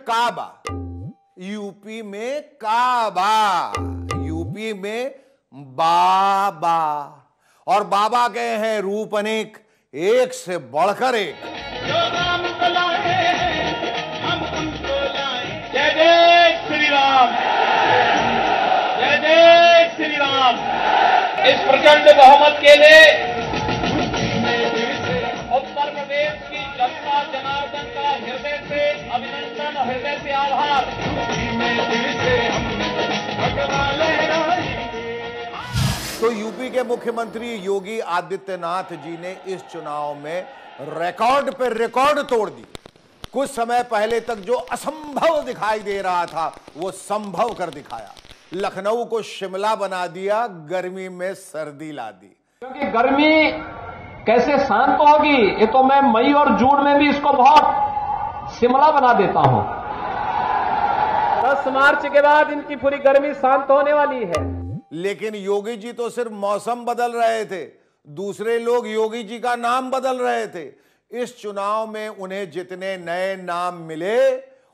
काबा, UP में काबा, UP में बाबा। और बाबा के हैं रूप अनेक, एक से बढ़कर एक। जो राम को लाए हम उनको लाए। जय जय श्री राम, जय जय श्री राम। इस प्रचंड बहुमत के लिए उत्तर प्रदेश की जनता जनार्दन का हृदय से अभिनंदन, हृदय से आभार। तो यूपी के मुख्यमंत्री योगी आदित्यनाथ जी ने इस चुनाव में रिकॉर्ड पर रिकॉर्ड तोड़ दी। कुछ समय पहले तक जो असंभव दिखाई दे रहा था वो संभव कर दिखाया। लखनऊ को शिमला बना दिया, गर्मी में सर्दी ला दी। क्योंकि गर्मी कैसे शांत होगी, ये तो मैं मई और जून में भी इसको बहुत शिमला बना देता हूं। 10 मार्च के बाद इनकी पूरी गर्मी शांत होने वाली है। लेकिन योगी जी तो सिर्फ मौसम बदल रहे थे, दूसरे लोग योगी जी का नाम बदल रहे थे। इस चुनाव में उन्हें जितने नए नाम मिले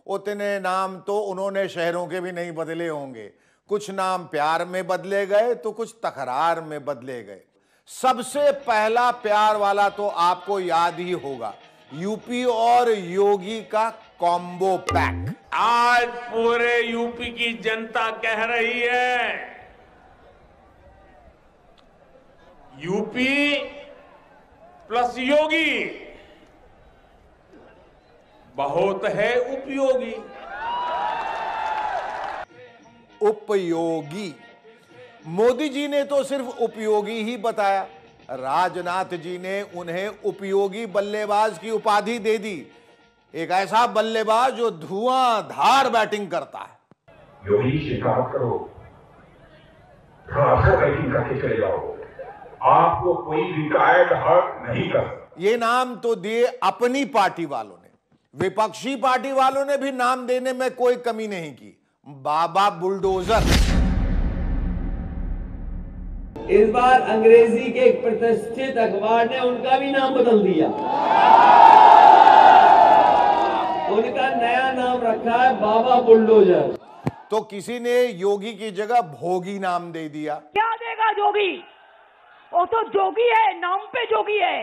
उतने नाम तो उन्होंने शहरों के भी नहीं बदले होंगे। कुछ नाम प्यार में बदले गए तो कुछ तकरार में बदले गए। सबसे पहला प्यार वाला तो आपको याद ही होगा, यूपी और योगी का कॉम्बो पैक। आज पूरे यूपी की जनता कह रही है, यूपी प्लस योगी बहुत है उपयोगी। उपयोगी, मोदी जी ने तो सिर्फ उपयोगी ही बताया, राजनाथ जी ने उन्हें उपयोगी बल्लेबाज की उपाधि दे दी। एक ऐसा बल्लेबाज जो धुआंधार बैटिंग करता है। योगी शिकायत करो, धार बैटिंग करके चले जाओ, आपको कोई रिटायर्ड हक नहीं कर। ये नाम तो दिए अपनी पार्टी वालों ने, विपक्षी पार्टी वालों ने भी नाम देने में कोई कमी नहीं की। बाबा बुलडोजर। इस बार अंग्रेजी के एक प्रतिष्ठित अखबार ने उनका भी नाम बदल दिया। उनका नया नाम रखा है बाबा बुलडोजर। तो किसी ने योगी की जगह भोगी नाम दे दिया। क्या देगा जोगी? वो तो जोगी है, नाम पे जोगी है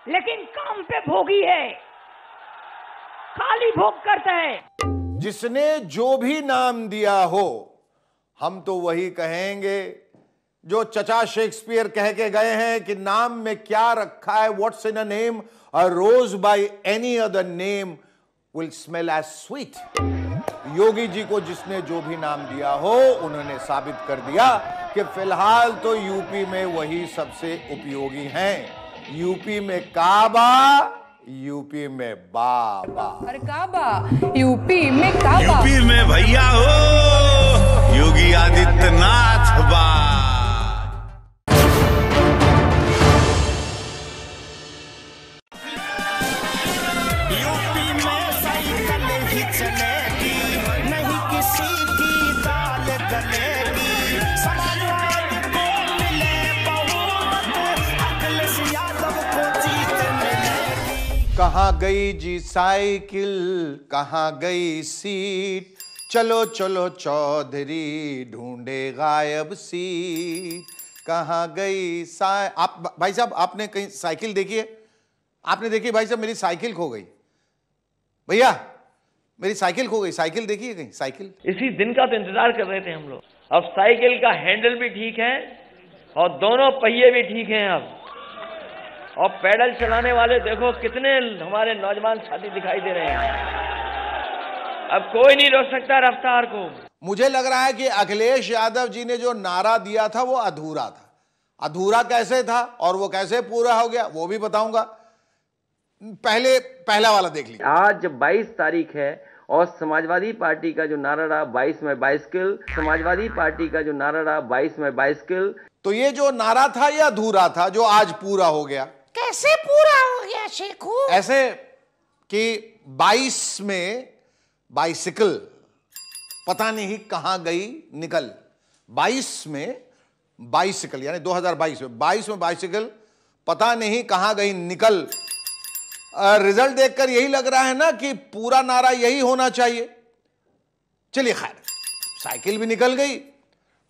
लेकिन काम पे भोगी है, खाली भोग करता है। जिसने जो भी नाम दिया हो, हम तो वही कहेंगे जो चचा शेक्सपियर कह के गए हैं कि नाम में क्या रखा है, what's in a name, a rose by any other name will smell as sweet. Yogi ji को जिसने जो भी नाम दिया हो, उन्होंने साबित कर दिया कि फिलहाल तो यूपी में वही सबसे उपयोगी हैं। यूपी में काबा, यूपी में बाबा। और काबा, यूपी में काबा, यूपी में भैया हो योगी आदित्यनाथ बा। यूपी में साइकिल ही चलेगी, नहीं किसी की दाल गलेगी। समाजवाद को मिले बहुमत, अखिलेश यादव को जीत मिलेगी। कहां गई जी साइकिल, कहां गई सीट, चलो चलो चौधरी ढूंढे गायब सीट। कहां गई आप भाई साहब, आपने कहीं साइकिल देखी है? आपने देखी? भाई साहब मेरी साइकिल खो गई, भैया मेरी साइकिल खो गई। साइकिल देखी है कहीं? साइकिल इसी दिन का तो इंतजार कर रहे थे हम लोग। अब साइकिल का हैंडल भी ठीक है और दोनों पहिए भी ठीक हैं अब, और पैडल चलाने वाले देखो कितने हमारे नौजवान साथी दिखाई दे रहे हैं। अब कोई नहीं रोक सकता रफ्तार को। मुझे लग रहा है कि अखिलेश यादव जी ने जो नारा दिया था वो अधूरा था। अधूरा कैसे था और वो कैसे पूरा हो गया वो भी बताऊंगा। पहले पहला वाला देख लीजिए। आज 22 तारीख है और समाजवादी पार्टी का जो नारा रहा 22 में बाइसिकल, समाजवादी पार्टी का जो नारा रहा 22 में बाइसिकल। तो ये जो नारा था ये अधूरा था जो आज पूरा हो गया। कैसे पूरा हो गया शेखू? ऐसे कि 22 में बाइसिकल पता नहीं कहां गई निकल। 22 में बाइसिकल यानी 2022 में 22 में बाइसिकल पता नहीं कहां गई निकल। रिजल्ट देखकर यही लग रहा है ना कि पूरा नारा यही होना चाहिए। चलिए खैर, साइकिल भी निकल गई,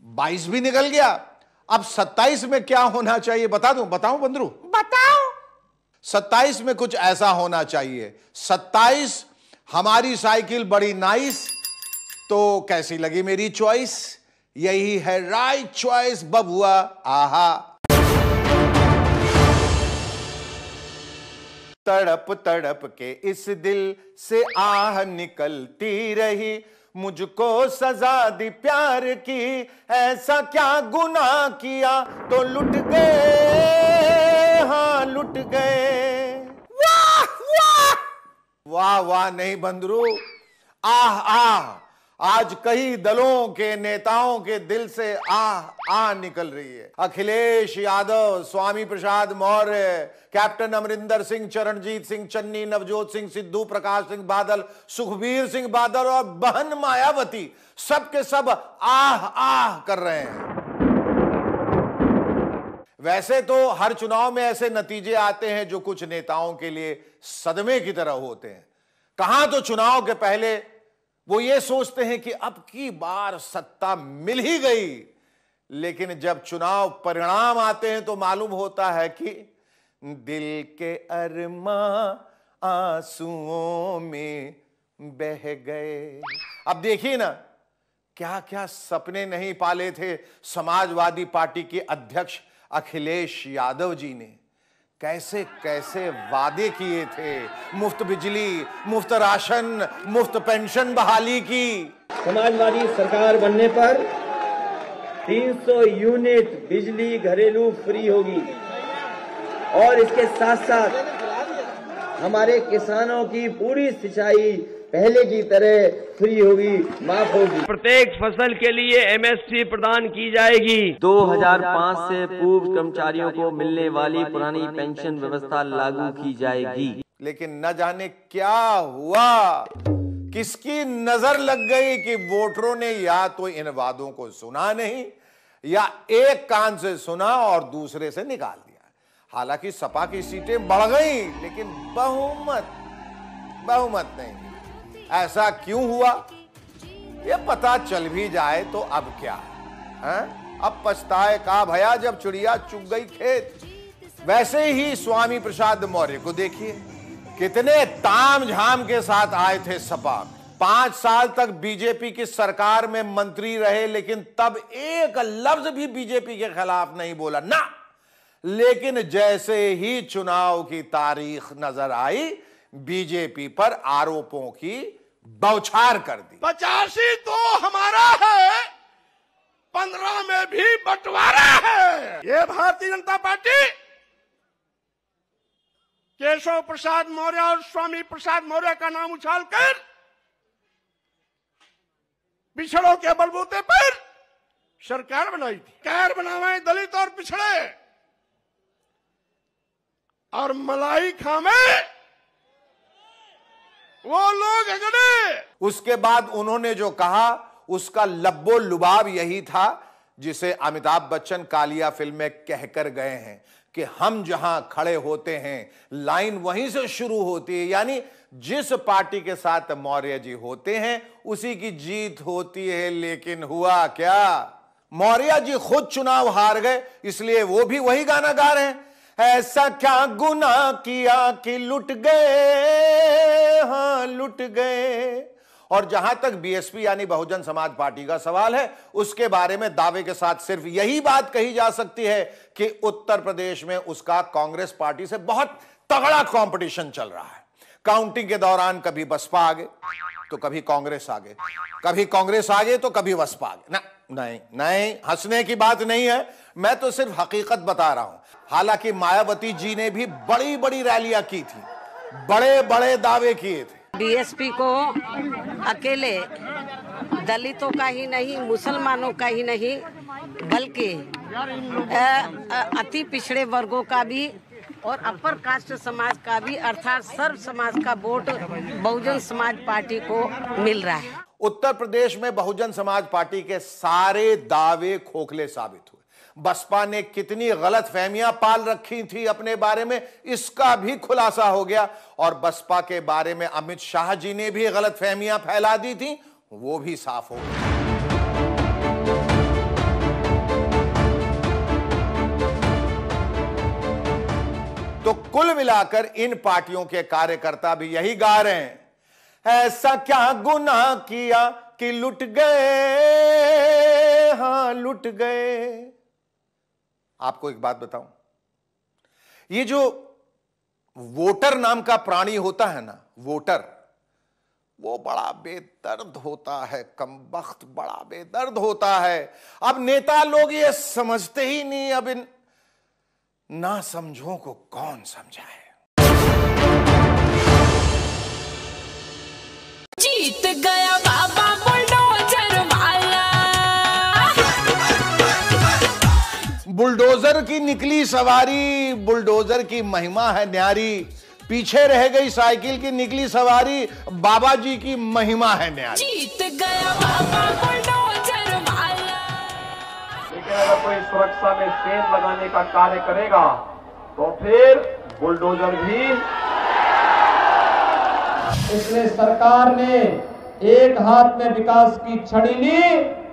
22 भी निकल गया, अब 27 में क्या होना चाहिए बताऊं बंदरू? बताओ। 27 में कुछ ऐसा होना चाहिए, 27 हमारी साइकिल बड़ी नाइस। तो कैसी लगी मेरी चॉइस? यही है राइट चॉइस बबुआ। आहा। तड़प तड़प के इस दिल से आह निकलती रही, मुझको सजा दी प्यार की, ऐसा क्या गुनाह किया तो लुट गए, हाँ लुट गए। वाह वाह वाह वाह नहीं बंदरू, आह आह। आज कई दलों के नेताओं के दिल से आह आह निकल रही है। अखिलेश यादव, स्वामी प्रसाद मौर्य, कैप्टन अमरिंदर सिंह, चरणजीत सिंह चन्नी, नवजोत सिंह सिद्धू, प्रकाश सिंह बादल, सुखबीर सिंह बादल और बहन मायावती, सब के सब आह आह कर रहे हैं। वैसे तो हर चुनाव में ऐसे नतीजे आते हैं जो कुछ नेताओं के लिए सदमे की तरह होते हैं। कहां तो चुनाव के पहले वो ये सोचते हैं कि अब की बार सत्ता मिल ही गई, लेकिन जब चुनाव परिणाम आते हैं तो मालूम होता है कि दिल के अरमां आंसुओं में बह गए। अब देखिए ना, क्या क्या सपने नहीं पाले थे समाजवादी पार्टी के अध्यक्ष अखिलेश यादव जी ने, कैसे कैसे वादे किए थे, मुफ्त बिजली, मुफ्त राशन, मुफ्त पेंशन बहाली की। समाजवादी सरकार बनने पर 300 यूनिट बिजली घरेलू फ्री होगी और इसके साथ साथ हमारे किसानों की पूरी सिंचाई पहले की तरह फ्री होगी, माफ होगी। प्रत्येक फसल के लिए एमएसपी प्रदान की जाएगी। 2005 से पूर्व कर्मचारियों को मिलने वाली पुरानी पेंशन व्यवस्था लागू की जाएगी। लेकिन न जाने क्या हुआ, किसकी नजर लग गई कि वोटरों ने या तो इन वादों को सुना नहीं या एक कान से सुना और दूसरे से निकाल दिया। हालांकि सपा की सीटें बढ़ गई लेकिन बहुमत नहीं। ऐसा क्यों हुआ ये पता चल भी जाए तो अब क्या है? अब पछताए का भया जब चिड़िया चुग गई खेत। वैसे ही स्वामी प्रसाद मौर्य को देखिए, कितने ताम झाम के साथ आए थे सपा। 5 साल तक बीजेपी की सरकार में मंत्री रहे, लेकिन तब एक लफ्ज भी बीजेपी के खिलाफ नहीं बोला ना। लेकिन जैसे ही चुनाव की तारीख नजर आई, बीजेपी पर आरोपों की बौछार कर दी। 85 तो हमारा है, 15 में भी बंटवारा है। ये भारतीय जनता पार्टी केशव प्रसाद मौर्य और स्वामी प्रसाद मौर्य का नाम उछालकर पिछड़ों के बलबूते पर सरकार बनाई थी। कार बनावे दलित और पिछड़े और मलाई खामे वो लोग अगड़े। उसके बाद उन्होंने जो कहा उसका लब्बो लुबाब यही था जिसे अमिताभ बच्चन कालिया फिल्म में कहकर गए हैं कि हम जहां खड़े होते हैं लाइन वहीं से शुरू होती है। यानी जिस पार्टी के साथ मौर्य जी होते हैं उसी की जीत होती है। लेकिन हुआ क्या, मौर्य जी खुद चुनाव हार गए, इसलिए वो भी वही गाना गा रहे हैं, ऐसा क्या गुनाह किया कि लुट गए, हाँ लुट गए। और जहां तक बीएसपी यानी बहुजन समाज पार्टी का सवाल है, उसके बारे में दावे के साथ सिर्फ यही बात कही जा सकती है कि उत्तर प्रदेश में उसका कांग्रेस पार्टी से बहुत तगड़ा कंपटीशन चल रहा है। काउंटिंग के दौरान कभी बसपा आगे तो कभी कांग्रेस आगे, कभी कांग्रेस आगे तो कभी बसपा आगे। ना नहीं नहीं, हंसने की बात नहीं है, मैं तो सिर्फ हकीकत बता रहा हूं। हालांकि मायावती जी ने भी बड़ी बड़ी रैलियां की थी, बड़े बड़े दावे किए थे। बीएसपी को अकेले दलितों का ही नहीं, मुसलमानों का ही नहीं, बल्कि अति पिछड़े वर्गों का भी और अपर कास्ट समाज का भी, अर्थात सर्व समाज का वोट बहुजन समाज पार्टी को मिल रहा है। उत्तर प्रदेश में बहुजन समाज पार्टी के सारे दावे खोखले साबित हुए। बसपा ने कितनी गलत फहमियां पाल रखी थी अपने बारे में, इसका भी खुलासा हो गया। और बसपा के बारे में अमित शाह जी ने भी गलत फहमियां फैला दी थी, वो भी साफ हो गई। तो कुल मिलाकर इन पार्टियों के कार्यकर्ता भी यही गा रहे हैं, ऐसा क्या गुनाह किया कि लुट गए, हां लुट गए। आपको एक बात बताऊं, ये जो वोटर नाम का प्राणी होता है ना, वोटर, वो बड़ा बेदर्द होता है, कमबख्त बड़ा बेदर्द होता है। अब नेता लोग ये समझते ही नहीं, अब इन ना समझों को कौन समझाए। जीत गया बाबा बुलडोजर वाला। बुलडोजर की निकली सवारी, बुलडोजर की महिमा है न्यारी, पीछे रह गई साइकिल की निकली सवारी, बाबा जी की महिमा है न्यारी। जीत गया बाबा बुलडोजर वाला। लेकिन अगर कोई सुरक्षा में सेंध लगाने का कार्य करेगा तो फिर बुलडोजर भी। इसलिए सरकार ने एक हाथ में विकास की छड़ी ली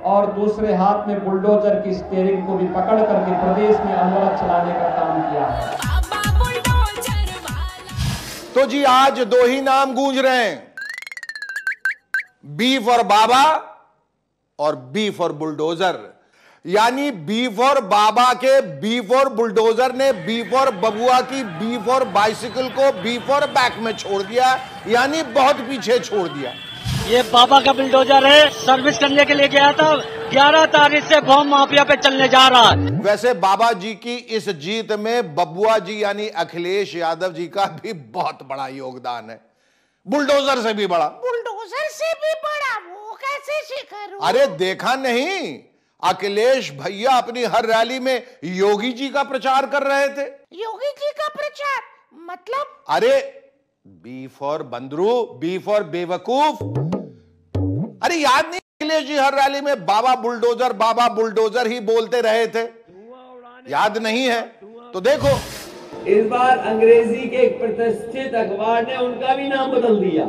और दूसरे हाथ में बुलडोजर की स्टीयरिंग को भी पकड़ करके प्रदेश में अनवरत चलाने का काम किया है। तो जी आज दो ही नाम गूंज रहे हैं, बी फॉर बाबा और बी फॉर बुलडोजर। यानी बी फॉर बाबा के बी फॉर बुलडोजर ने बी फॉर बबुआ की बी फॉर बाइसिकल को बी फॉर बैक में छोड़ दिया, यानी बहुत पीछे छोड़ दिया। ये बाबा का बुलडोजर है, सर्विस करने के लिए गया था, 11 तारीख से बम माफिया पे चलने जा रहा है। वैसे बाबा जी की इस जीत में बबुआ जी यानी अखिलेश यादव जी का भी बहुत बड़ा योगदान है, बुलडोजर से भी बड़ा। बुलडोजर से भी बड़ा? वो कैसे शिखर? अरे देखा नहीं, अखिलेश भैया अपनी हर रैली में योगी जी का प्रचार कर रहे थे। योगी जी का प्रचार मतलब? अरे बी फॉर बंदरू, बी फॉर बेवकूफ। अरे याद नहीं, अखिलेश जी हर रैली में बाबा बुलडोजर ही बोलते रहे थे, याद नहीं है? तो देखो इस बार अंग्रेजी के एक प्रतिष्ठित अखबार ने उनका भी नाम बदल दिया,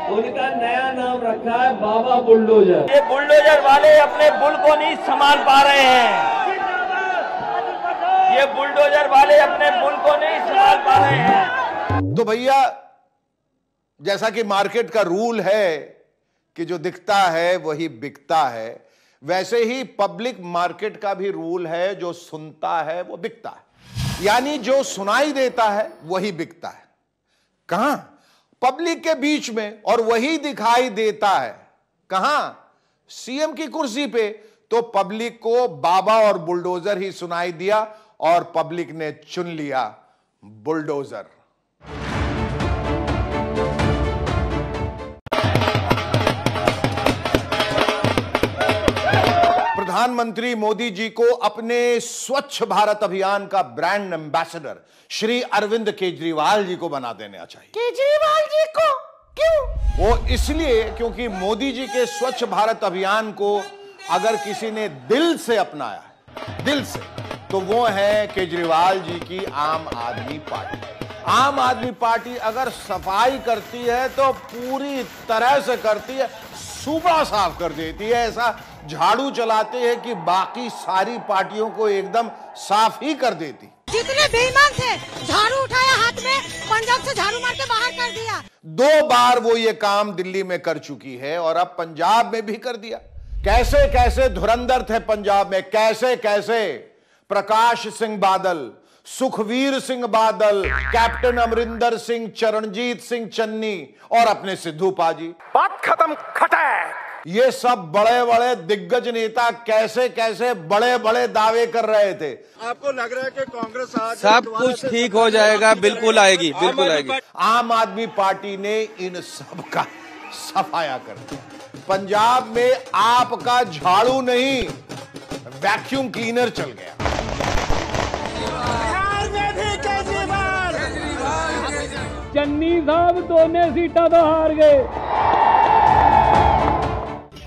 उनका नया नाम रखा है बाबा बुलडोजर। ये बुलडोजर वाले अपने बुल को नहीं संभाल पा रहे हैं, ये बुलडोजर वाले अपने बुल को नहीं संभाल पा रहे हैं। तो भैया जैसा कि मार्केट का रूल है कि जो दिखता है वही बिकता है, वैसे ही पब्लिक मार्केट का भी रूल है, जो सुनता है वो बिकता है। यानी जो सुनाई देता है वही बिकता है। कहां? पब्लिक के बीच में, और वही दिखाई देता है कहां? सीएम की कुर्सी पे। तो पब्लिक को बाबा और बुलडोजर ही सुनाई दिया और पब्लिक ने चुन लिया बुलडोजर। प्रधानमंत्री मोदी जी को अपने स्वच्छ भारत अभियान का ब्रांड एम्बेसडर श्री अरविंद केजरीवाल जी को बना देना चाहिए। केजरीवाल जी को क्यों? वो इसलिए क्योंकि मोदी जी के स्वच्छ भारत अभियान को अगर किसी ने दिल से अपनाया है, दिल से, तो वो है केजरीवाल जी की आम आदमी पार्टी। आम आदमी पार्टी अगर सफाई करती है तो पूरी तरह से करती है, सूबा साफ कर देती है, ऐसा झाड़ू चलाते हैं कि बाकी सारी पार्टियों को एकदम साफ ही कर देती। जितने बेईमान थे झाड़ू उठाया हाथ में, पंजाब से झाड़ू मार के बाहर कर दिया। 2 बार वो ये काम दिल्ली में कर चुकी है और अब पंजाब में भी कर दिया। कैसे कैसे धुरंधर थे पंजाब में, कैसे कैसे प्रकाश सिंह बादल, सुखवीर सिंह बादल, कैप्टन अमरिंदर सिंह, चरणजीत सिंह चन्नी और अपने सिद्धू पाजी। बात खत्म, खटैक। ये सब बड़े बड़े दिग्गज नेता कैसे कैसे बड़े बड़े दावे कर रहे थे। आपको लग रहा है कि कांग्रेस आज सब कुछ ठीक हो जाएगा? बिल्कुल आएगी, बिल्कुल आएगी। आम आदमी पार्टी ने इन सब का सफाया कर दिया। पंजाब में आपका झाड़ू नहीं, वैक्यूम क्लीनर चल गया। चन्नी साहब दोनों सीटा तो हार गए।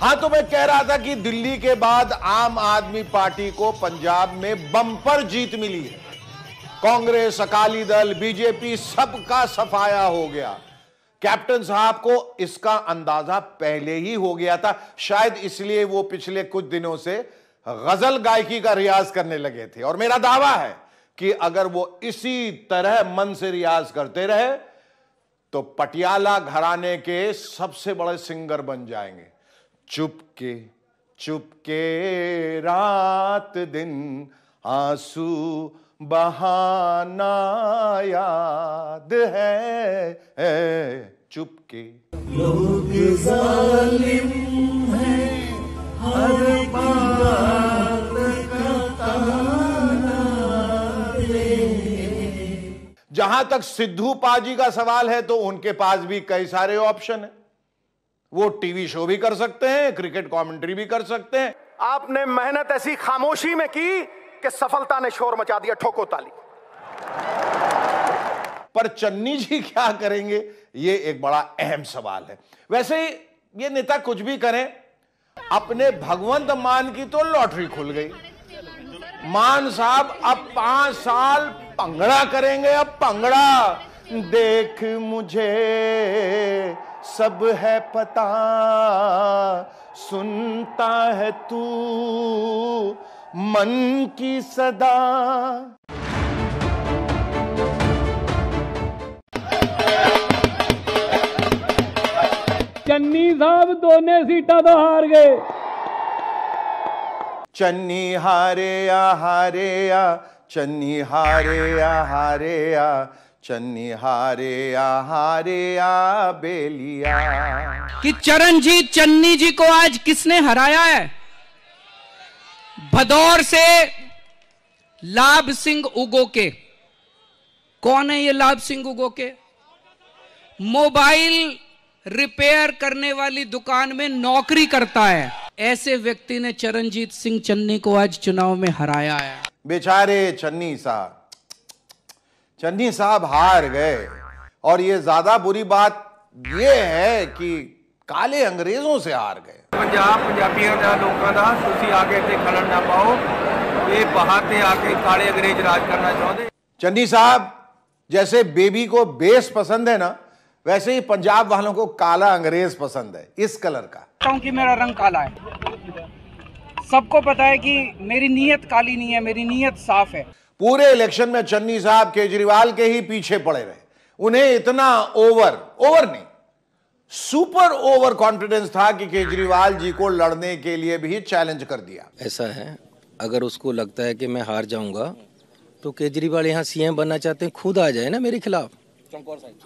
हां, तो मैं कह रहा था कि दिल्ली के बाद आम आदमी पार्टी को पंजाब में बम्पर जीत मिली है। कांग्रेस, अकाली दल, बीजेपी सबका सफाया हो गया। कैप्टन साहब को इसका अंदाजा पहले ही हो गया था, शायद इसलिए वो पिछले कुछ दिनों से गजल गायकी का रियाज करने लगे थे। और मेरा दावा है कि अगर वो इसी तरह मन से रियाज करते रहे तो पटियाला घराने के सबसे बड़े सिंगर बन जाएंगे। चुपके चुपके रात दिन आंसू बहाना याद है चुपके। लोग जालिम हैं, हर बात का ताना दे। जहां तक सिद्धू पाजी का सवाल है तो उनके पास भी कई सारे ऑप्शन हैं। वो टीवी शो भी कर सकते हैं, क्रिकेट कमेंट्री भी कर सकते हैं। आपने मेहनत ऐसी खामोशी में की कि सफलता ने शोर मचा दिया, ठोको ताली। पर चन्नी जी क्या करेंगे, ये एक बड़ा अहम सवाल है। वैसे ये नेता कुछ भी करें, अपने भगवंत मान की तो लॉटरी खुल गई। मान साहब अब 5 साल पंगड़ा करेंगे। अब पंगड़ा, देख मुझे सब है पता, सुनता है तू मन की सदा। चन्नी साहब दोनों सीटा तो हार गए। चन्नी हारे या चन्नी हारे या चन्नी हारे या बेलिया। कि चरणजीत चन्नी जी को आज किसने हराया है? भदौर से लाभ सिंह उगोके। कौन है ये लाभ सिंह उगोके? मोबाइल रिपेयर करने वाली दुकान में नौकरी करता है। ऐसे व्यक्ति ने चरणजीत सिंह चन्नी को आज चुनाव में हराया है। बेचारे चन्नी साहब हार गए। और ये ज्यादा बुरी बात ये है कि काले अंग्रेजों से हार गए। पंजाबियों का लोगों का तुसी आगे ते खड़न ना पाओ, ये बहाते आके काले अंग्रेज राज करना चाहते। चन्नी साहब जैसे बेबी को बेस पसंद है ना, वैसे ही पंजाब वालों को काला अंग्रेज पसंद है, इस कलर का। क्योंकि मेरा रंग काला है, सबको पता है कि मेरी नीयत काली नहीं है, मेरी नीयत साफ है। पूरे इलेक्शन में चन्नी साहब केजरीवाल के ही पीछे पड़े रहे। उन्हें इतना ओवर नहीं, सुपर ओवर कॉन्फिडेंस था कि केजरीवाल जी को लड़ने के लिए भी चैलेंज कर दिया। ऐसा है, अगर उसको लगता है कि मैं हार जाऊंगा तो केजरीवाल यहाँ सीएम बनना चाहते हैं, खुद आ जाए ना मेरे खिलाफ।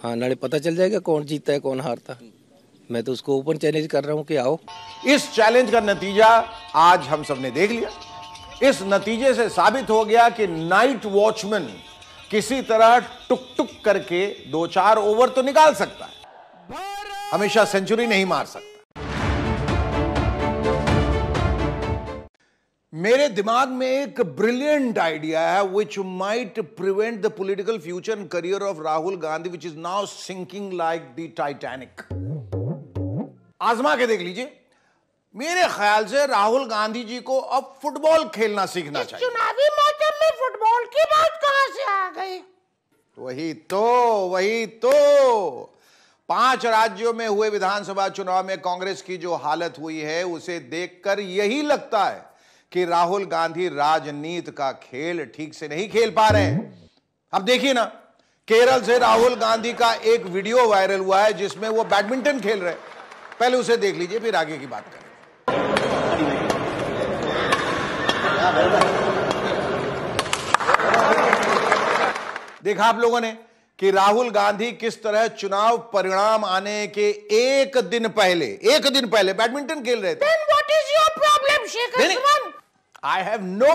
हाँ, नाले पता चल जाएगा कौन जीतता है कौन हारता। मैं तो उसको ओपन चैलेंज कर रहा हूँ कि आओ। इस चैलेंज का नतीजा आज हम सबने देख लिया। इस नतीजे से साबित हो गया कि नाइट वॉचमैन किसी तरह टुक टुक करके 2-4 ओवर तो निकाल सकता है, हमेशा सेंचुरी नहीं मार सकता। मेरे दिमाग में एक ब्रिलियंट आइडिया है which might prevent the political future and career of Rahul Gandhi which is now sinking like the Titanic। आजमा के देख लीजिए। मेरे ख्याल से राहुल गांधी जी को अब फुटबॉल खेलना सीखना चाहिए। चुनावी मौसम में फुटबॉल की बात कहां से आ गई? वही तो 5 राज्यों में हुए विधानसभा चुनाव में कांग्रेस की जो हालत हुई है उसे देखकर यही लगता है कि राहुल गांधी राजनीति का खेल ठीक से नहीं खेल पा रहे हैं। अब देखिए ना, केरल से राहुल गांधी का एक वीडियो वायरल हुआ है जिसमें वो बैडमिंटन खेल रहे हैं। पहले उसे देख लीजिए, फिर आगे की बात करें। देखा आप लोगों ने कि राहुल गांधी किस तरह चुनाव परिणाम आने के एक दिन पहले बैडमिंटन खेल रहे थे। Then what is your problem, Sheikh Usman? I have no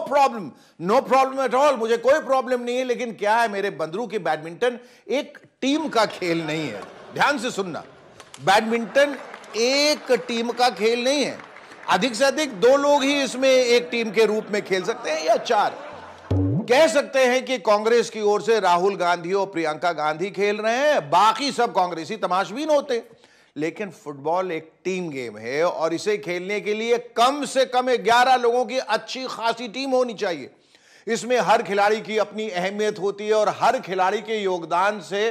problem at all। मुझे कोई प्रॉब्लम नहीं है, लेकिन क्या है मेरे बंदरू की बैडमिंटन एक टीम का खेल नहीं है। ध्यान से सुनना, बैडमिंटन एक टीम का खेल नहीं है। अधिक से अधिक 2 लोग ही इसमें एक टीम के रूप में खेल सकते हैं या 4। कह सकते हैं कि कांग्रेस की ओर से राहुल गांधी और प्रियंका गांधी खेल रहे हैं, बाकी सब कांग्रेसी तमाशबीन होते। लेकिन फुटबॉल एक टीम गेम है और इसे खेलने के लिए कम से कम 11 लोगों की अच्छी खासी टीम होनी चाहिए। इसमें हर खिलाड़ी की अपनी अहमियत होती है और हर खिलाड़ी के योगदान से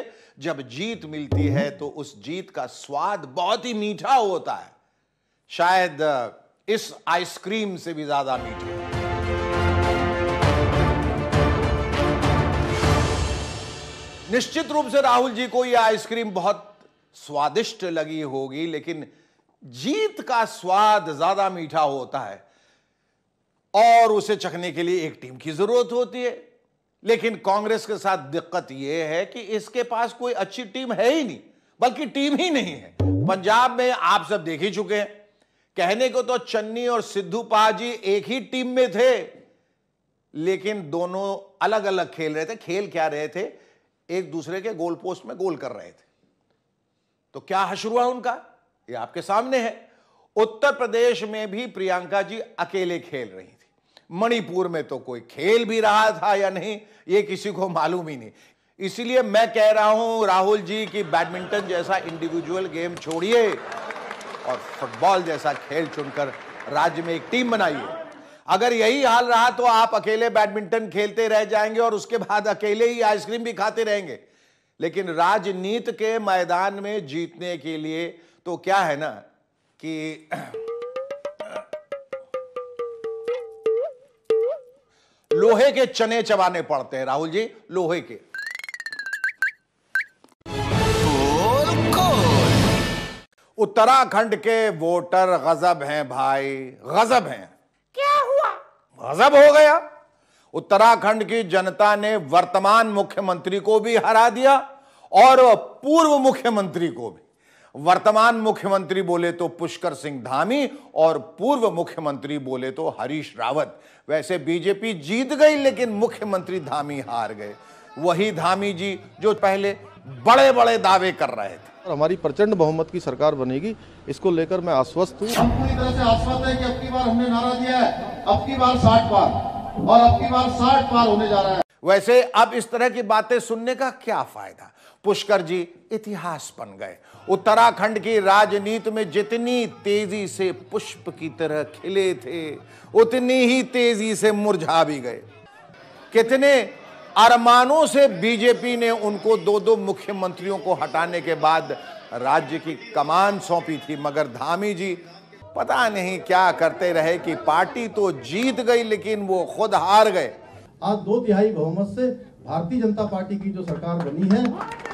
जब जीत मिलती है तो उस जीत का स्वाद बहुत ही मीठा होता है, शायद इस आइसक्रीम से भी ज्यादा मीठा। निश्चित रूप से राहुल जी को यह आइसक्रीम बहुत स्वादिष्ट लगी होगी, लेकिन जीत का स्वाद ज्यादा मीठा होता है और उसे चखने के लिए एक टीम की जरूरत होती है। लेकिन कांग्रेस के साथ दिक्कत यह है कि इसके पास कोई अच्छी टीम है ही नहीं, बल्कि टीम ही नहीं है। पंजाब में आप सब देख ही चुके हैं, कहने को तो चन्नी और सिद्धू पाजी एक ही टीम में थे, लेकिन दोनों अलग अलग खेल रहे थे। खेल क्या रहे थे? एक दूसरे के गोल पोस्ट में गोल कर रहे थे। तो क्या हश्र हुआ उनका? ये आपके सामने है। उत्तर प्रदेश में भी प्रियंका जी अकेले खेल रही थी। मणिपुर में तो कोई खेल भी रहा था या नहीं, ये किसी को मालूम ही नहीं। इसीलिए मैं कह रहा हूं राहुल जी कि बैडमिंटन जैसा इंडिविजुअल गेम छोड़िए और फुटबॉल जैसा खेल चुनकर राज्य में एक टीम बनाइए। अगर यही हाल रहा तो आप अकेले बैडमिंटन खेलते रह जाएंगे और उसके बाद अकेले ही आइसक्रीम भी खाते रहेंगे। लेकिन राजनीति के मैदान में जीतने के लिए तो क्या है ना कि लोहे के चने चबाने पड़ते हैं राहुल जी, लोहे के। उत्तराखंड के वोटर गजब हैं भाई, गजब हैं। क्या हुआ? गजब हो गया। उत्तराखंड की जनता ने वर्तमान मुख्यमंत्री को भी हरा दिया और पूर्व मुख्यमंत्री को भी। वर्तमान मुख्यमंत्री बोले तो पुष्कर सिंह धामी और पूर्व मुख्यमंत्री बोले तो हरीश रावत। वैसे बीजेपी जीत गई लेकिन मुख्यमंत्री धामी हार गए। वही धामी जी जो पहले बड़े बड़े दावे कर रहे थे। हमारी प्रचंड बहुमत की सरकार बनेगी, इसको लेकर मैं आश्वस्त हूँ। हम पूरी तरह से आश्वस्त है कि अब की बार हमने नारा दिया है, अब की बार 60 पार और अब की बार 60 पार होने जा रहा है। वैसे अब इस तरह की बातें सुनने का क्या फायदा? पुष्कर जी इतिहास बन गए। उत्तराखंड की राजनीति में जितनी तेजी से पुष्प की तरह खिले थे उतनी ही तेजी से मुरझा भी गए। कितने अरमानों से बीजेपी ने उनको 2-2 मुख्यमंत्रियों को हटाने के बाद राज्य की कमान सौंपी थी, मगर धामी जी पता नहीं क्या करते रहे कि पार्टी तो जीत गई लेकिन वो खुद हार गए। आज 2/3 बहुमत से भारतीय जनता पार्टी की जो सरकार बनी है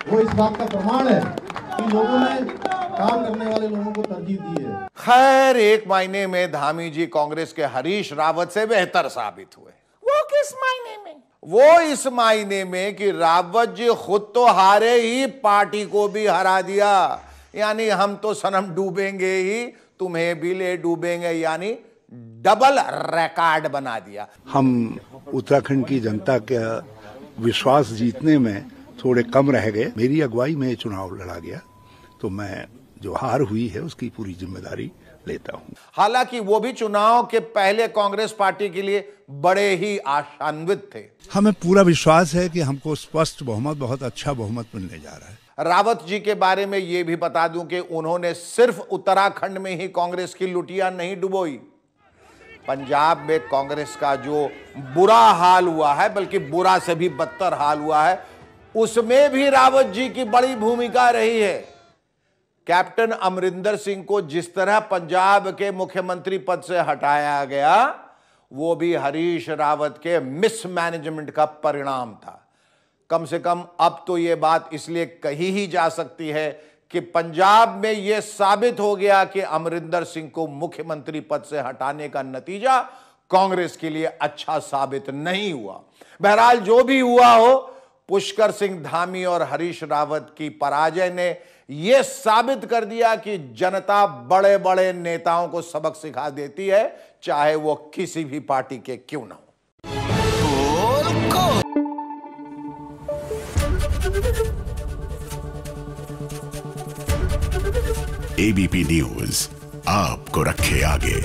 वो इस बात का प्रमाण है कि लोगों ने काम करने वाले लोगों को तरजीह दी है। खैर, एक मायने में धामी जी कांग्रेस के हरीश रावत से बेहतर साबित हुए। वो किस मायने में? वो इस मायने में कि रावत जी खुद तो हारे ही, पार्टी को भी हरा दिया। यानी हम तो सनम डूबेंगे ही, तुम्हें भी ले डूबेंगे, यानी डबल रिकॉर्ड बना दिया। हम उत्तराखंड की जनता का विश्वास जीतने में थोड़े कम रह गए। मेरी अगुवाई में चुनाव लड़ा गया तो मैं जो हार हुई है उसकी पूरी जिम्मेदारी लेता हूं। हालांकि वो भी चुनाव के पहले कांग्रेस पार्टी के लिए बड़े ही आशान्वित थे। हमें पूरा विश्वास है कि हमको स्पष्ट बहुमत, बहुत अच्छा बहुमत मिलने जा रहा है। रावत जी के बारे में ये भी बता दूं कि उन्होंने सिर्फ उत्तराखंड में ही कांग्रेस की लुटिया नहीं डुबोई। पंजाब में कांग्रेस का जो बुरा हाल हुआ है, बल्कि बुरा से भी बदतर हाल हुआ है, उसमें भी रावत जी की बड़ी भूमिका रही है। कैप्टन अमरिंदर सिंह को जिस तरह पंजाब के मुख्यमंत्री पद से हटाया गया, वो भी हरीश रावत के मिसमैनेजमेंट का परिणाम था। कम से कम अब तो ये बात इसलिए कही ही जा सकती है कि पंजाब में यह साबित हो गया कि अमरिंदर सिंह को मुख्यमंत्री पद से हटाने का नतीजा कांग्रेस के लिए अच्छा साबित नहीं हुआ। बहरहाल जो भी हुआ हो, पुष्कर सिंह धामी और हरीश रावत की पराजय ने यह साबित कर दिया कि जनता बड़े बड़े नेताओं को सबक सिखा देती है, चाहे वो किसी भी पार्टी के क्यों ना हो। एबीपी न्यूज आपको रखे आगे।